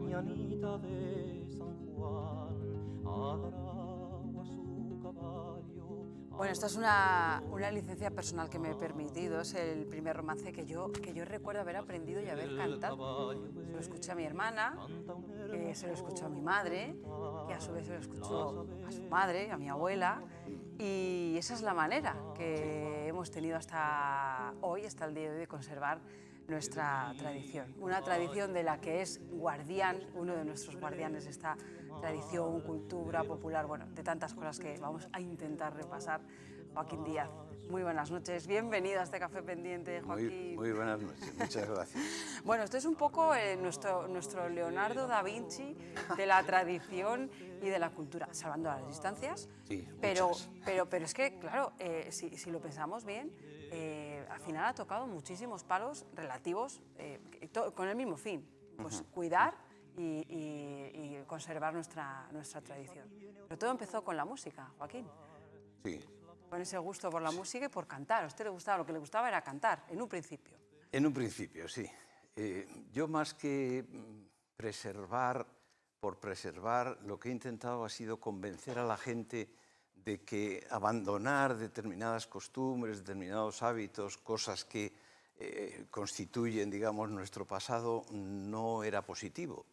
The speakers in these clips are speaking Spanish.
mañanita de San Juan, agarrado a su caballo. Bueno, esta es una licencia personal que me he permitido. Es el primer romance que yo recuerdo haber aprendido y haber cantado. Se lo escuché a mi hermana, que se lo escuchó a mi madre, que a su vez se lo escuchó a su madre, a mi abuela. Y esa es la manera que hemos tenido hasta hoy, hasta el día de hoy, de conservar nuestra tradición. Una tradición de la que es guardián, uno de nuestros guardianes de esta tradición, cultura popular, bueno, de tantas cosas que vamos a intentar repasar. Joaquín Díaz, muy buenas noches, bienvenido a este Café Pendiente, Joaquín. Muy buenas noches, muchas gracias. Bueno, esto es un poco nuestro Leonardo da Vinci de la tradición y de la cultura, salvando las distancias. Sí, pero muchas. es que, claro, si lo pensamos bien, al final ha tocado muchísimos palos relativos con el mismo fin, pues cuidar y conservar nuestra tradición. Pero todo empezó con la música, Joaquín. Sí. Con ese gusto por la música y por cantar. A usted le gustaba, lo que le gustaba era cantar, en un principio. En un principio, sí. Yo más que preservar, lo que he intentado ha sido convencer a la gente de que abandonar determinadas costumbres, determinados hábitos, cosas que constituyen, digamos, nuestro pasado, no era positivo.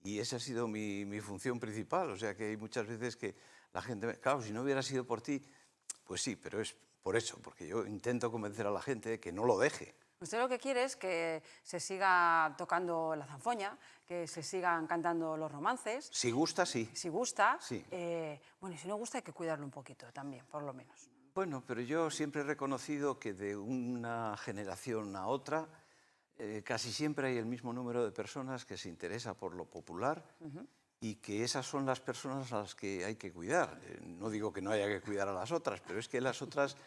Y esa ha sido mi función principal. O sea, que hay muchas veces que la gente... Claro, si no hubiera sido por ti, pues sí, pero es por eso, porque yo intento convencer a la gente de que no lo deje. Usted lo que quiere es que se siga tocando la zanfoña, que se sigan cantando los romances. Si gusta, sí. Si gusta. Sí. Bueno, y si no gusta hay que cuidarlo un poquito también, por lo menos. Bueno, pero yo siempre he reconocido que de una generación a otra casi siempre hay el mismo número de personas que se interesa por lo popular y que esas son las personas a las que hay que cuidar. No digo que no haya que cuidar a las otras, pero es que las otras,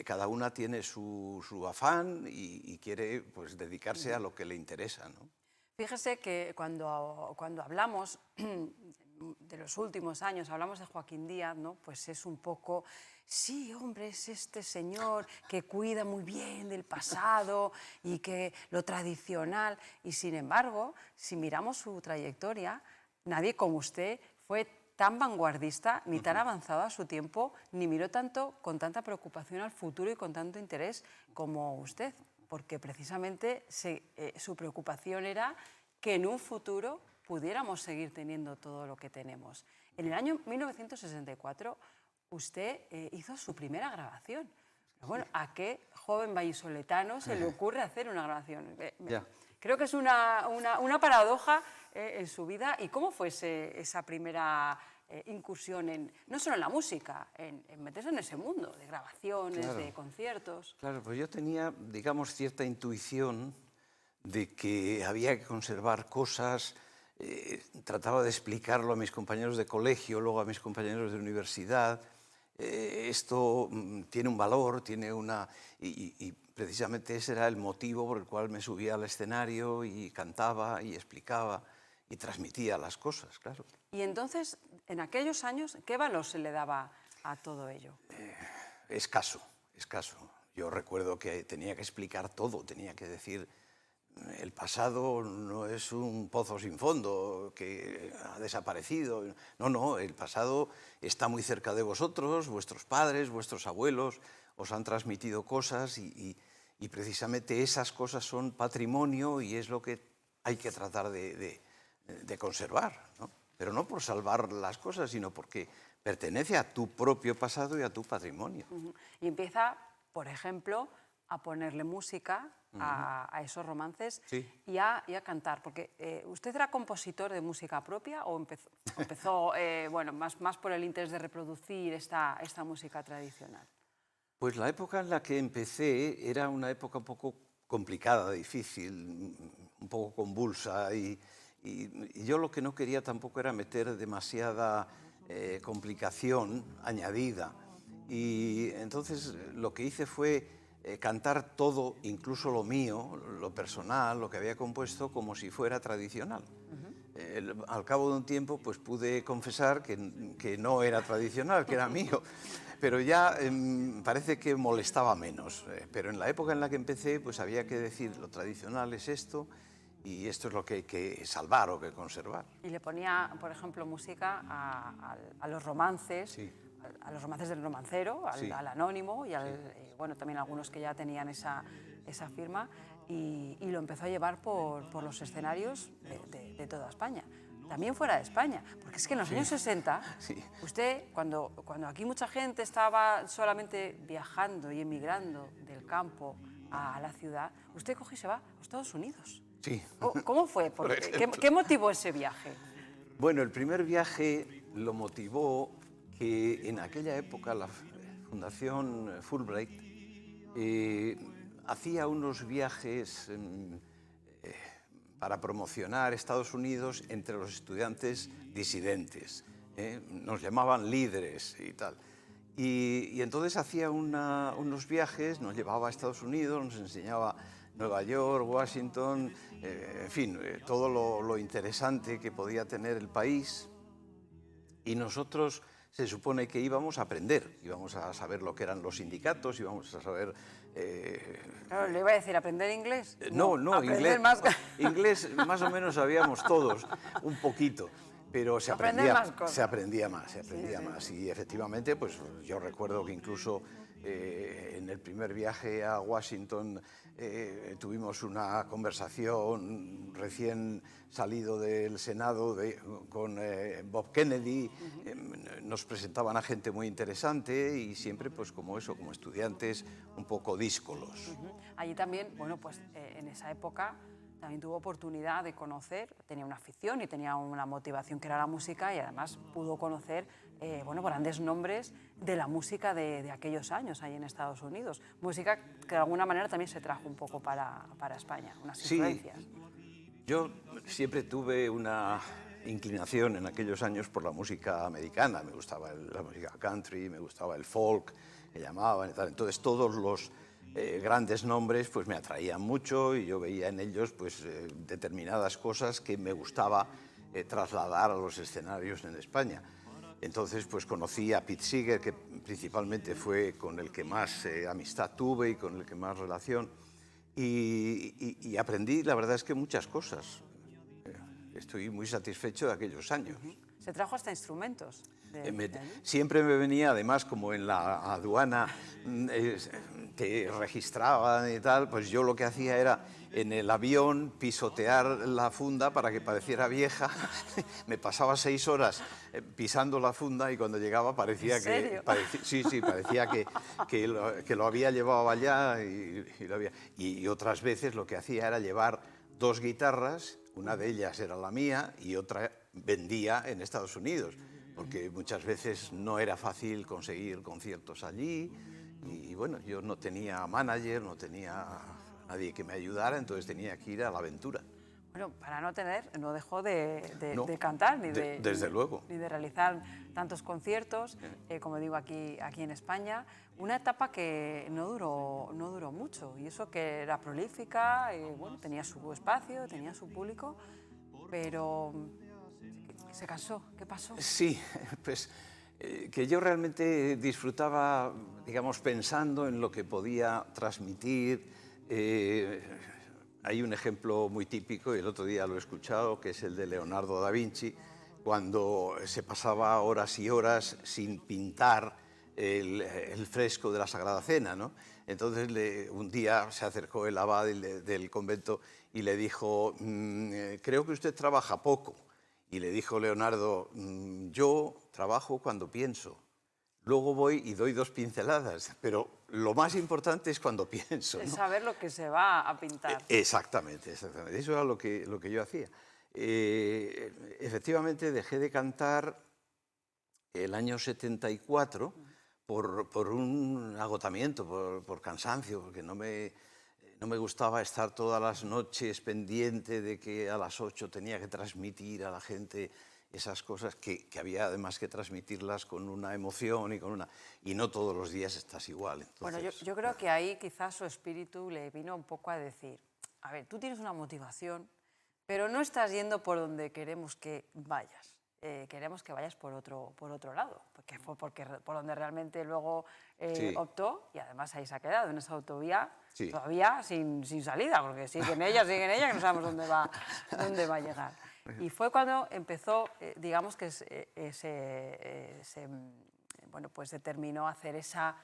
cada una tiene su afán y quiere pues, dedicarse a lo que le interesa, ¿no? Fíjese que cuando hablamos de los últimos años, hablamos de Joaquín Díaz, ¿no? Pues es un poco, sí, hombre, es este señor que cuida muy bien del pasado y que lo tradicional. Y sin embargo, si miramos su trayectoria, nadie como usted fue tan vanguardista, ni tan avanzado a su tiempo, ni miró tanto con tanta preocupación al futuro y con tanto interés como usted, porque precisamente su preocupación era que en un futuro pudiéramos seguir teniendo todo lo que tenemos. En el año 1964 usted hizo su primera grabación. Bueno, ¿a qué joven vallisoletano se le ocurre hacer una grabación? Creo que es una paradoja en su vida. ¿Y cómo fue esa primera incursión no solo en la música, en meterse en ese mundo de grabaciones, claro, de conciertos? Claro, pues yo tenía, digamos, cierta intuición de que había que conservar cosas. Trataba de explicarlo a mis compañeros de colegio, luego a mis compañeros de universidad. Esto tiene un valor, tiene una... Y precisamente ese era el motivo por el cual me subía al escenario y cantaba y explicaba y transmitía las cosas, claro. Y entonces, en aquellos años, ¿qué valor se le daba a todo ello? Escaso, escaso. Yo recuerdo que tenía que explicar todo, tenía que decir... El pasado no es un pozo sin fondo que ha desaparecido. No, no, el pasado está muy cerca de vosotros, vuestros padres, vuestros abuelos os han transmitido cosas y precisamente esas cosas son patrimonio y es lo que hay que tratar de conservar, ¿no? Pero no por salvar las cosas, sino porque pertenece a tu propio pasado y a tu patrimonio. Y empieza, por ejemplo, a ponerle música a esos romances, sí, y a cantar, porque ¿usted era compositor de música propia o empezó bueno, más por el interés de reproducir esta música tradicional? Pues la época en la que empecé era una época un poco complicada, difícil, un poco convulsa y yo lo que no quería tampoco era meter demasiada complicación añadida y entonces lo que hice fue cantar todo, incluso lo mío, lo personal, lo que había compuesto, como si fuera tradicional. Al cabo de un tiempo pues pude confesar que no era tradicional, que era mío, pero ya parece que molestaba menos. Pero en la época en la que empecé pues había que decir lo tradicional es esto y esto es lo que hay que salvar o que conservar. Y le ponía, por ejemplo, música a los romances, Sí. a los romances del romancero, Sí. al anónimo y bueno, también algunos que ya tenían esa firma, y lo empezó a llevar por los escenarios de toda España. También fuera de España, porque es que en los años 60, Sí. usted, cuando aquí mucha gente estaba solamente viajando y emigrando del campo a la ciudad, usted coge y se va a Estados Unidos. Sí. ¿Cómo fue? Por ejemplo. ¿Qué motivó ese viaje? Bueno, el primer viaje lo motivó que en aquella época la Fundación Fulbright hacía unos viajes para promocionar Estados Unidos entre los estudiantes disidentes. Nos llamaban líderes y tal. Y entonces hacía unos viajes, nos llevaba a Estados Unidos, nos enseñaba Nueva York, Washington, en fin, todo lo interesante que podía tener el país. Y nosotros se supone que íbamos a aprender, íbamos a saber lo que eran los sindicatos, íbamos a saber... Claro, le iba a decir, ¿aprender inglés? No, aprender inglés más... inglés más o menos sabíamos todos, un poquito, pero se Aprender más cosas. aprendía más. Y efectivamente, pues yo recuerdo que incluso en el primer viaje a Washington tuvimos una conversación recién salido del Senado con Bob Kennedy. Nos presentaban a gente muy interesante y siempre, pues como eso, como estudiantes un poco díscolos. Allí también, bueno, pues en esa época también tuvo oportunidad de conocer, tenía una afición y tenía una motivación que era la música, y además pudo conocer bueno, grandes nombres de la música de aquellos años ahí en Estados Unidos. Música que de alguna manera también se trajo un poco para España, unas influencias. Yo siempre tuve una inclinación en aquellos años por la música americana. Me gustaba la música country, me gustaba el folk, que llamaban y tal. Entonces todos los grandes nombres pues me atraían mucho y yo veía en ellos pues determinadas cosas que me gustaba trasladar a los escenarios en España. Entonces pues conocí a Pete Seeger, que principalmente fue con el que más amistad tuve y con el que más relación, y aprendí, la verdad es que muchas cosas. Estoy muy satisfecho de aquellos años. Se trajo hasta instrumentos. Siempre me venía, además, como en la aduana te registraban y tal, pues yo lo que hacía era en el avión pisotear la funda para que pareciera vieja. Me pasaba 6 horas pisando la funda y cuando llegaba parecía ¿En serio? parecía que lo había llevado allá y otras veces lo que hacía era llevar 2 guitarras, una de ellas era la mía y otra vendía en Estados Unidos, porque muchas veces no era fácil conseguir conciertos allí y bueno, yo no tenía manager, no tenía nadie que me ayudara, entonces tenía que ir a la aventura. Bueno, para no tener, no dejó de cantar Desde luego. ni de realizar tantos conciertos, como digo, aquí en España. Una etapa que no duró mucho, y eso que era prolífica, bueno, tenía su espacio, tenía su público, pero se cansó. ¿Qué pasó? Sí, pues que yo realmente disfrutaba, digamos, pensando en lo que podía transmitir. Hay un ejemplo muy típico, y el otro día lo he escuchado, que es el de Leonardo da Vinci, cuando se pasaba horas y horas sin pintar el fresco de la Sagrada Cena, ¿no? Entonces un día se acercó el abad del convento y le dijo, creo que usted trabaja poco. Y le dijo Leonardo, yo trabajo cuando pienso. Luego voy y doy 2 pinceladas, pero lo más importante es cuando pienso, Es ¿no? saber lo que se va a pintar. Exactamente. Eso era lo que yo hacía. Efectivamente, dejé de cantar el año 74 por un agotamiento, por cansancio, porque no me gustaba estar todas las noches pendiente de que a las 8 tenía que transmitir a la gente esas cosas que había además que transmitirlas con una emoción y no todos los días estás igual. Entonces, Bueno, yo creo que ahí quizás su espíritu le vino un poco a decir, a ver, tú tienes una motivación, pero no estás yendo por donde queremos que vayas. queremos que vayas por otro lado, porque fue por donde realmente luego Sí. optó, y además ahí se ha quedado, en esa autovía, Sí. todavía sin salida, porque sigue en ella, que no sabemos dónde va a llegar. Y fue cuando empezó, digamos que bueno, pues determinó hacer esa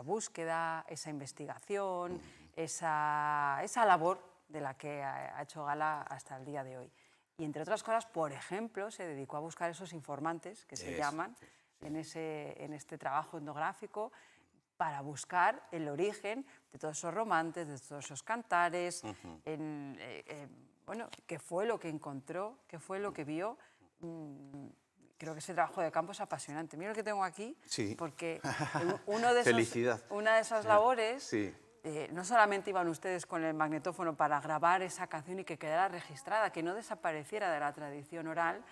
búsqueda, esa investigación, esa labor de la que ha hecho gala hasta el día de hoy. Y entre otras cosas, por ejemplo, se dedicó a buscar esos informantes, que se llaman, en este trabajo etnográfico, para buscar el origen de todos esos romances, de todos esos cantares, bueno, qué fue lo que encontró, qué fue lo que vio. Creo que ese trabajo de campo es apasionante. Mira lo que tengo aquí, Sí. porque Felicidad. una de esas labores, Sí. no solamente iban ustedes con el magnetófono para grabar esa canción y que quedara registrada, que no desapareciera de la tradición oral.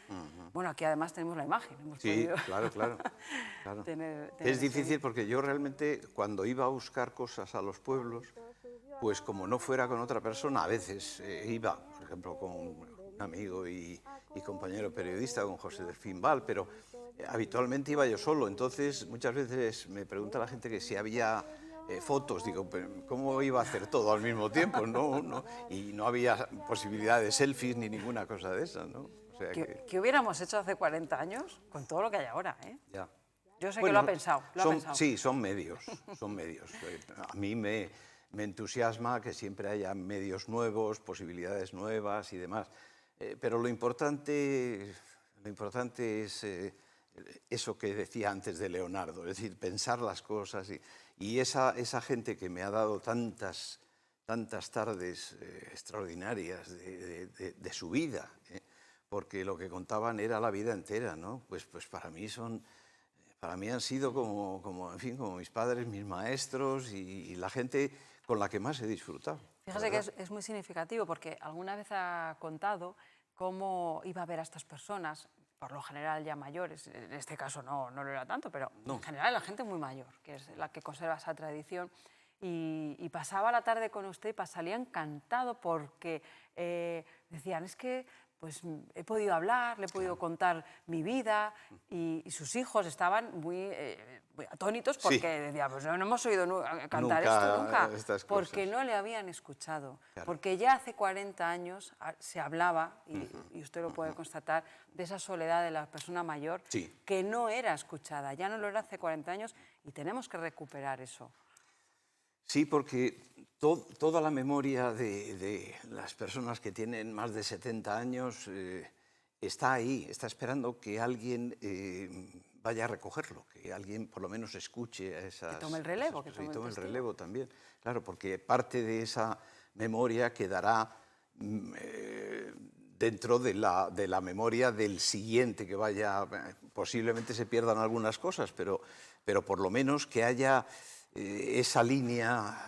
Bueno, aquí además tenemos la imagen. Hemos Sí, podido claro. tener Es ese difícil porque yo realmente cuando iba a buscar cosas a los pueblos, pues como no fuera con otra persona, a veces iba, por ejemplo, con un amigo y compañero periodista, con José Delfín Val, pero habitualmente iba yo solo. Entonces muchas veces me pregunta la gente que si había fotos, digo, pero ¿cómo iba a hacer todo al mismo tiempo? No, y no había posibilidad de selfies ni ninguna cosa de esas, ¿no? O sea ¿Qué hubiéramos hecho hace 40 años con todo lo que hay ahora? Ya. Yo sé que Bueno, lo ha pensado. Sí, son medios. A mí me entusiasma que siempre haya medios nuevos, posibilidades nuevas y demás. Pero lo importante es eso que decía antes de Leonardo, es decir, pensar las cosas y esa gente que me ha dado tantas tardes extraordinarias de su vida, porque lo que contaban era la vida entera, ¿no? Pues para mí han sido en fin, como mis padres, mis maestros y la gente con la que más he disfrutado. Fíjese que es muy significativo porque alguna vez ha contado cómo iba a ver a estas personas, por lo general ya mayores, en este caso no lo era tanto, pero en general la gente muy mayor, que es la que conserva esa tradición, y pasaba la tarde con usted y salía encantado porque decían, es que pues he podido hablar, le he podido contar mi vida, y sus hijos estaban muy atónitos porque decían, pues no hemos oído cantar esto nunca, porque no le habían escuchado, porque ya hace 40 años se hablaba, y usted lo puede constatar, de esa soledad de la persona mayor que no era escuchada, ya no lo era hace 40 años y tenemos que recuperar eso. Sí, porque toda la memoria de las personas que tienen más de 70 años está ahí, está esperando que alguien vaya a recogerlo, que alguien por lo menos escuche a esas... Que tome el relevo, que tome el relevo también. Claro, porque parte de esa memoria quedará dentro de la memoria del siguiente que vaya. Posiblemente se pierdan algunas cosas, pero por lo menos que haya esa línea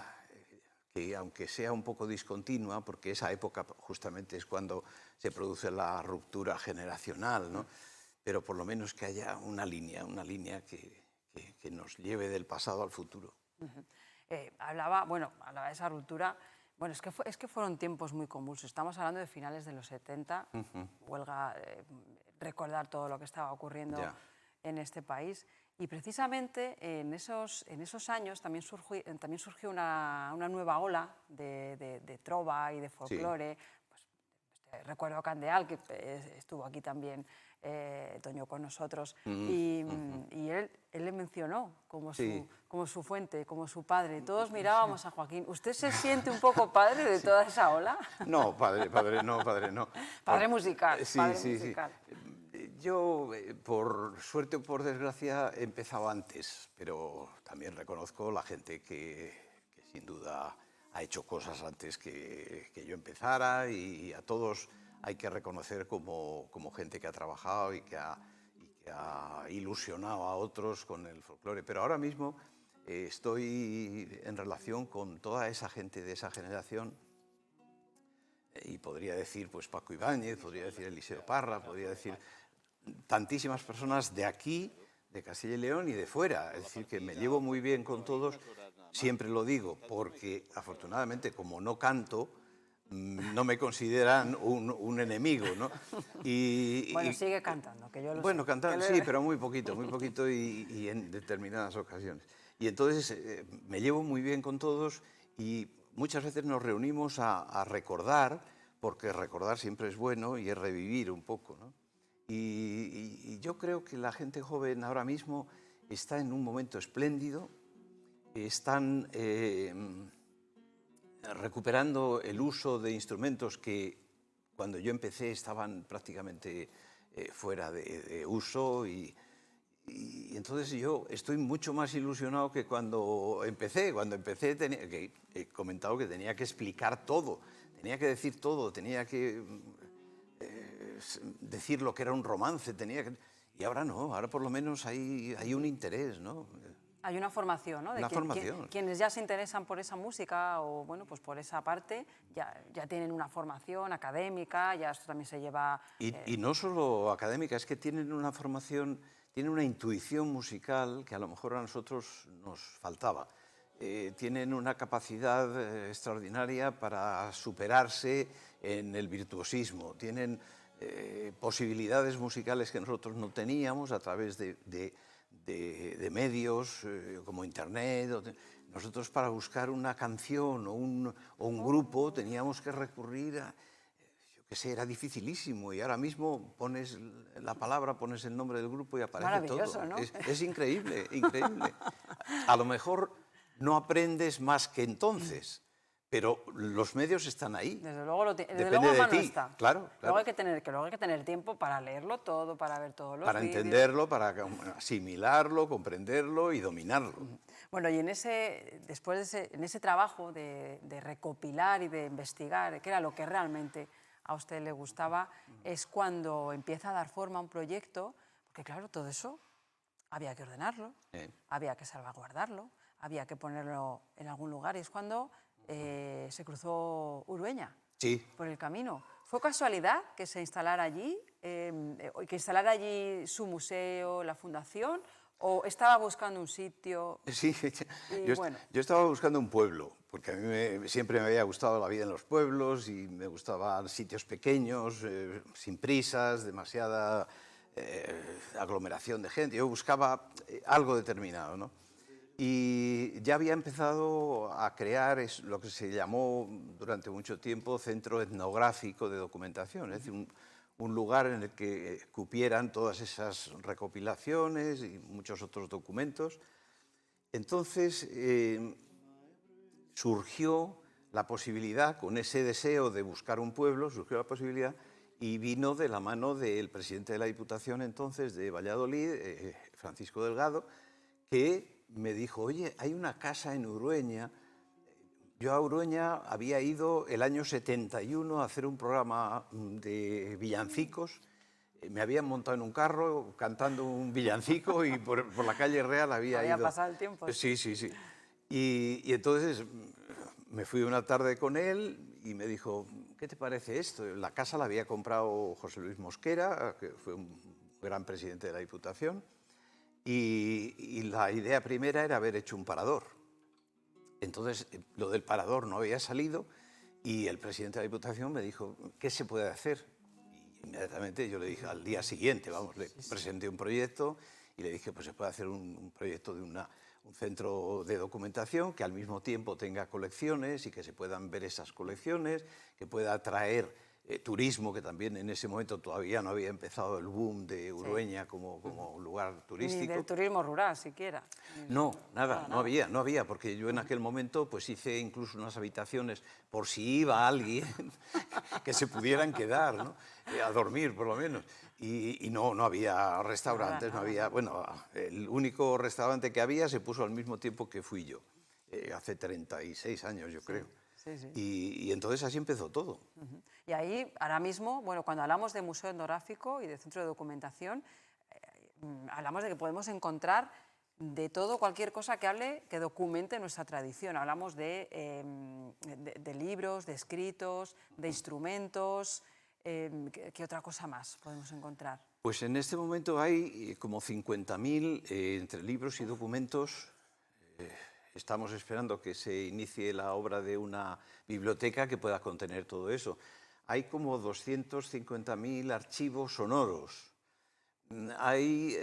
que, aunque sea un poco discontinua, porque esa época justamente es cuando se produce la ruptura generacional, ¿no? Pero por lo menos que haya una línea que nos lleve del pasado al futuro. Hablaba de esa ruptura. Bueno, es que fueron tiempos muy convulsos. Estamos hablando de finales de los 70. Huelga recordar todo lo que estaba ocurriendo en este país. Y precisamente en esos años también surgió una nueva ola de trova y de folclore. Pues, recuerdo a Candeal, que estuvo aquí también, Toño, con nosotros, y él le mencionó como su fuente, como su padre. Todos mirábamos a Joaquín. ¿Usted se siente un poco padre de toda esa ola? No, padre no. Padre musical. Sí. Yo, por suerte o por desgracia, he empezado antes, pero también reconozco la gente que sin duda ha hecho cosas antes que yo empezara, y a todos hay que reconocer como gente que ha trabajado y que ha ilusionado a otros con el folclore. Pero ahora mismo estoy en relación con toda esa gente de esa generación, y podría decir pues Paco Ibáñez, podría decir Eliseo Parra, podría decir tantísimas personas de aquí, de Castilla y León y de fuera. Es decir, que me llevo muy bien con todos, siempre lo digo, porque afortunadamente, como no canto, no me consideran un enemigo, ¿no? Bueno, sigue cantando, que yo lo Bueno, sé. cantar, sí, pero muy poquito y en determinadas ocasiones. Y entonces me llevo muy bien con todos y muchas veces nos reunimos a recordar, porque recordar siempre es bueno y es revivir un poco, ¿no? Y yo creo que la gente joven ahora mismo está en un momento espléndido, están recuperando el uso de instrumentos que cuando yo empecé estaban prácticamente fuera de uso y entonces yo estoy mucho más ilusionado que cuando empecé. Cuando empecé he comentado que tenía que explicar todo, tenía que decir todo, tenía que decir lo que era un romance, y ahora no, ahora por lo menos hay un interés, ¿no? Hay una formación, ¿no? Una formación. Quienes ya se interesan por esa música o, bueno, pues por esa parte, ya tienen una formación académica, ya esto también se lleva... Y no solo académica, es que tienen una formación, tienen una intuición musical que a lo mejor a nosotros nos faltaba. Tienen una capacidad extraordinaria para superarse en el virtuosismo, tienen posibilidades musicales que nosotros no teníamos a través de medios como Internet. Nosotros para buscar una canción o un grupo teníamos que recurrir a... Yo qué sé, era dificilísimo y ahora mismo pones la palabra, pones el nombre del grupo y aparece todo. Maravilloso, ¿no? Es increíble, increíble. A lo mejor no aprendes más que entonces, pero los medios están ahí. Desde luego, desde Depende luego de mano ti, está. claro. Luego hay que tener tiempo para leerlo todo, para ver todos los Para vídeos. entenderlo, para asimilarlo, comprenderlo y dominarlo. Bueno, y en ese trabajo de recopilar y de investigar, que era lo que realmente a usted le gustaba, es cuando empieza a dar forma a un proyecto, porque claro, todo eso había que ordenarlo, había que salvaguardarlo, había que ponerlo en algún lugar, y es cuando se cruzó Urueña Sí. por el camino. ¿Fue casualidad que se instalara allí, que instalara allí su museo, la fundación, o estaba buscando un sitio? Sí, Bueno. yo estaba buscando un pueblo, porque a mí siempre me había gustado la vida en los pueblos y me gustaban sitios pequeños, sin prisas, demasiada aglomeración de gente. Yo buscaba algo determinado, ¿no? Y ya había empezado a crear lo que se llamó durante mucho tiempo Centro Etnográfico de Documentación, es decir, un lugar en el que cupieran todas esas recopilaciones y muchos otros documentos. Entonces surgió la posibilidad, con ese deseo de buscar un pueblo, surgió la posibilidad y vino de la mano del presidente de la Diputación entonces de Valladolid, Francisco Delgado, que me dijo, oye, hay una casa en Urueña. Yo a Urueña había ido el año 71 a hacer un programa de villancicos. Me habían montado en un carro cantando un villancico y por la calle Real había ido. Había pasado el tiempo. Sí, sí, sí. Y entonces me fui una tarde con él y me dijo, ¿qué te parece esto? La casa la había comprado José Luis Mosquera, que fue un gran presidente de la Diputación. Y la idea primera era haber hecho un parador. Entonces, lo del parador no había salido y el presidente de la Diputación me dijo, ¿qué se puede hacer? Y inmediatamente yo le dije, al día siguiente, vamos, le presenté un proyecto y le dije, pues se puede hacer un proyecto de un centro de documentación que al mismo tiempo tenga colecciones y que se puedan ver esas colecciones, que pueda atraer turismo, que también en ese momento todavía no había empezado el boom de Urueña como lugar turístico. Ni del turismo rural siquiera. No, nada, no había, porque yo en aquel momento pues hice incluso unas habitaciones por si iba alguien que se pudieran quedar, ¿no? A dormir por lo menos. Y no había restaurantes, no había... Bueno, el único restaurante que había se puso al mismo tiempo que fui yo, hace 36 años yo creo. Sí, sí. Y entonces así empezó todo. Y ahí, ahora mismo, bueno, cuando hablamos de museo etnográfico y de centro de documentación, hablamos de que podemos encontrar de todo, cualquier cosa que hable, que documente nuestra tradición. Hablamos de libros, de escritos, de instrumentos. ¿Qué otra cosa más podemos encontrar? Pues en este momento hay como 50.000 entre libros y documentos estamos esperando que se inicie la obra de una biblioteca que pueda contener todo eso. Hay como 250.000 archivos sonoros. Hay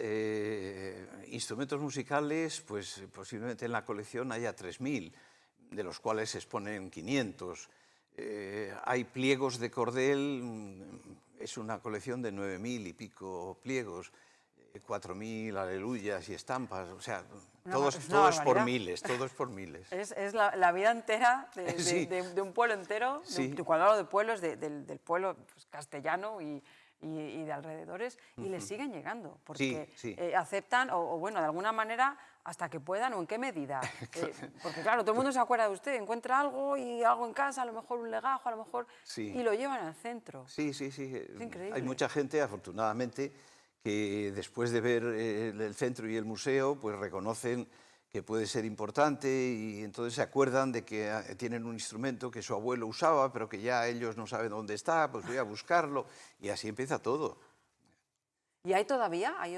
instrumentos musicales, pues posiblemente en la colección haya 3.000, de los cuales se exponen 500. Hay pliegos de cordel, es una colección de 9.000 y pico pliegos, 4.000 aleluyas y estampas, o sea, todo es por miles, todo es por miles. Es la vida entera Sí. de un pueblo entero, Sí. cuando hablo de pueblos, del pueblo pues, castellano y de alrededores, y les siguen llegando, porque Sí. aceptan, o bueno, de alguna manera, hasta que puedan, o en qué medida. Porque claro, todo el mundo se acuerda de usted, encuentra algo y algo en casa, a lo mejor un legajo, a lo mejor, Sí. y lo llevan al centro. Sí. Es increíble. Hay mucha gente, afortunadamente, que después de ver el centro y el museo, pues reconocen que puede ser importante y entonces se acuerdan de que tienen un instrumento que su abuelo usaba, pero que ya ellos no saben dónde está, pues voy a buscarlo y así empieza todo. ¿Y hay todavía hay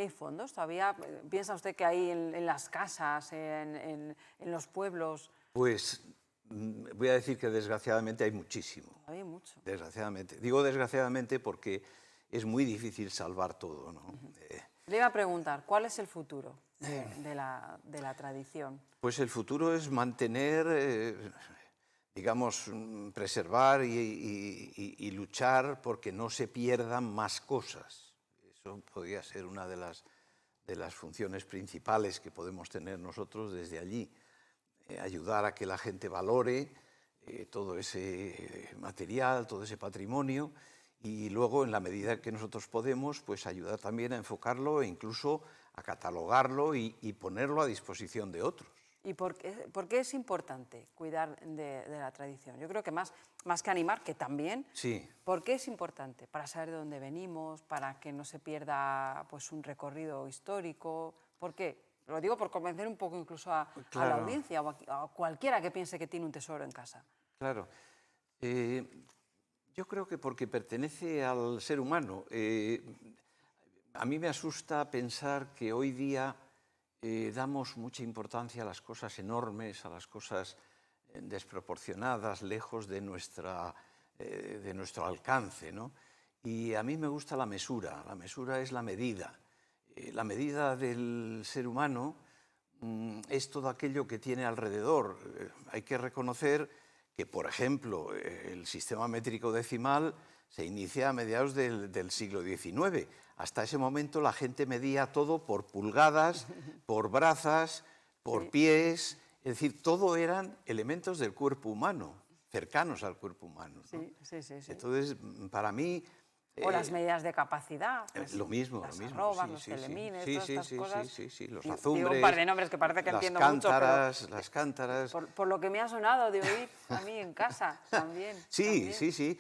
fondos? ¿Todavía piensa usted que hay en las casas, en los pueblos? Pues voy a decir que desgraciadamente hay muchísimo. Hay mucho. Desgraciadamente. Digo desgraciadamente porque es muy difícil salvar todo, ¿no? Le iba a preguntar, ¿cuál es el futuro de la tradición? Pues el futuro es mantener, digamos, preservar y luchar porque no se pierdan más cosas. Eso podría ser una de las funciones principales que podemos tener nosotros desde allí. Ayudar a que la gente valore todo ese material, todo ese patrimonio, y luego, en la medida que nosotros podemos, pues ayudar también a enfocarlo e incluso a catalogarlo y ponerlo a disposición de otros. ¿Y por qué es importante cuidar de la tradición? Yo creo que más que animar, que también, Sí. ¿por qué es importante? Para saber de dónde venimos, para que no se pierda pues, un recorrido histórico. ¿Por qué? Lo digo por convencer un poco incluso a la audiencia o a cualquiera que piense que tiene un tesoro en casa. Claro. Yo creo que porque pertenece al ser humano. A mí me asusta pensar que hoy día damos mucha importancia a las cosas enormes, a las cosas desproporcionadas, lejos de nuestro alcance, ¿no? Y a mí me gusta la mesura es la medida. La medida del ser humano es todo aquello que tiene alrededor. Hay que reconocer que, por ejemplo, el sistema métrico decimal se inicia a mediados del siglo XIX. Hasta ese momento la gente medía todo por pulgadas, por brazas, por pies, es decir, todo eran elementos del cuerpo humano, cercanos al cuerpo humano, ¿no? Sí. Entonces, para mí... O las medidas de capacidad. Pues, lo mismo. Las arrobas, los telemines, todas estas cosas. Sí, los azumbres. Digo un par de nombres que parece que entiendo mucho, pero... Las cántaras. Por lo que me ha sonado de oír a mí en casa también. Sí.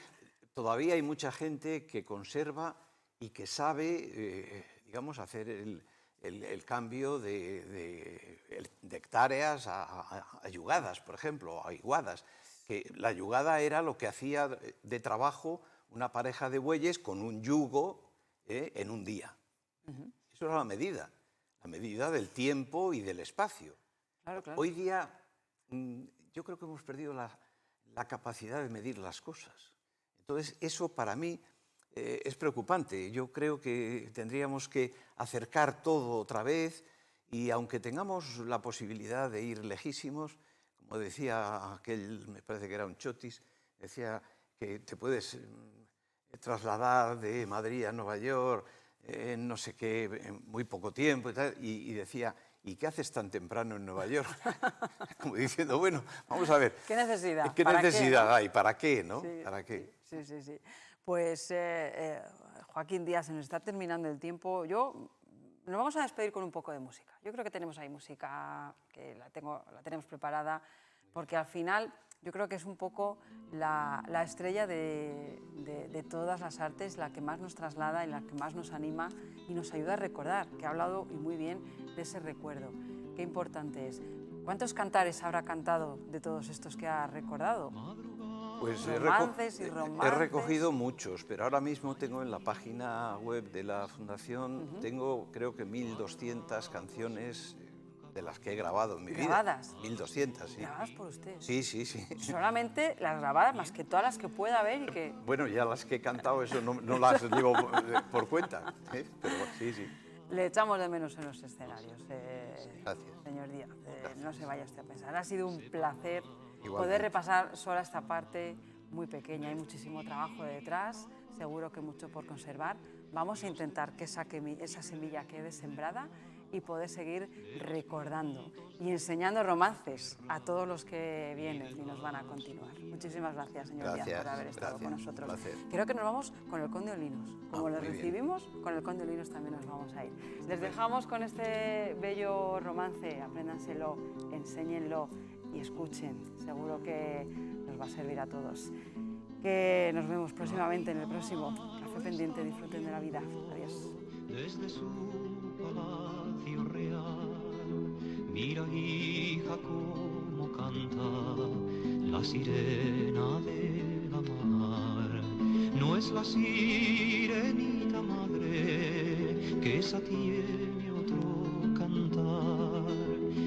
Todavía hay mucha gente que conserva y que sabe, digamos, hacer el cambio de hectáreas a yugadas, por ejemplo, a iguadas. Que la yugada era lo que hacía de trabajo una pareja de bueyes con un yugo en un día. Eso era la medida del tiempo y del espacio. Claro. Hoy día yo creo que hemos perdido la capacidad de medir las cosas. Entonces, eso para mí es preocupante. Yo creo que tendríamos que acercar todo otra vez y aunque tengamos la posibilidad de ir lejísimos, como decía aquel, me parece que era un chotis, decía que te puedes trasladar de Madrid a Nueva York en no sé qué, en muy poco tiempo y decía, ¿y qué haces tan temprano en Nueva York? Como diciendo, bueno, vamos a ver. ¿Qué necesidad? ¿Qué necesidad hay? ¿Para qué? ¿No? Sí, ¿Para qué? Sí. Pues Joaquín Díaz, se nos está terminando el tiempo. Nos vamos a despedir con un poco de música. Yo creo que tenemos ahí música que la tenemos preparada, porque al final yo creo que es un poco la estrella de todas las artes, la que más nos traslada y la que más nos anima y nos ayuda a recordar, que ha hablado y muy bien de ese recuerdo. Qué importante es. ¿Cuántos cantares habrá cantado de todos estos que ha recordado? Pues romances y he romances. recogido muchos, pero ahora mismo tengo en la página web de la Fundación, tengo creo que 1.200 canciones de las que he grabado en mi ¿Grabadas? vida. 1200, sí. Grabadas por usted. Sí, sí, sí. Solamente las grabadas, más que todas las que pueda haber y que... Bueno, ya las que he cantado, eso no las llevo por cuenta, ¿eh? Pero sí, sí. Le echamos de menos en los escenarios, Gracias. señor Díaz. No se vaya usted a pensar. Ha sido un placer Igualmente. poder repasar solo esta parte muy pequeña. Hay muchísimo trabajo detrás, seguro que mucho por conservar. Vamos a intentar que esa semilla quede sembrada y poder seguir recordando y enseñando romances a todos los que vienen y nos van a continuar. Muchísimas gracias, señor Díaz, por haber estado con nosotros. Creo que nos vamos con el Conde Olinos. Como les recibimos, con el Conde Olinos también nos vamos a ir. Les dejamos con este bello romance, apréndanselo, enséñenlo y escuchen. Seguro que nos va a servir a todos. Que nos vemos próximamente en el próximo Café Pendiente. Disfruten de la vida. Adiós. Desde su palacio real, mira, hija, cómo canta la sirena de la mar. No es la sirenita madre, que esa tiene otro cantar.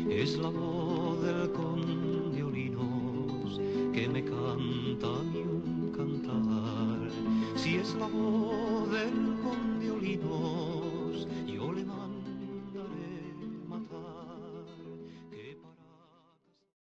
Es la voz del conde Olinos que me canta mi un cantar. Si es la voz del conde Olinos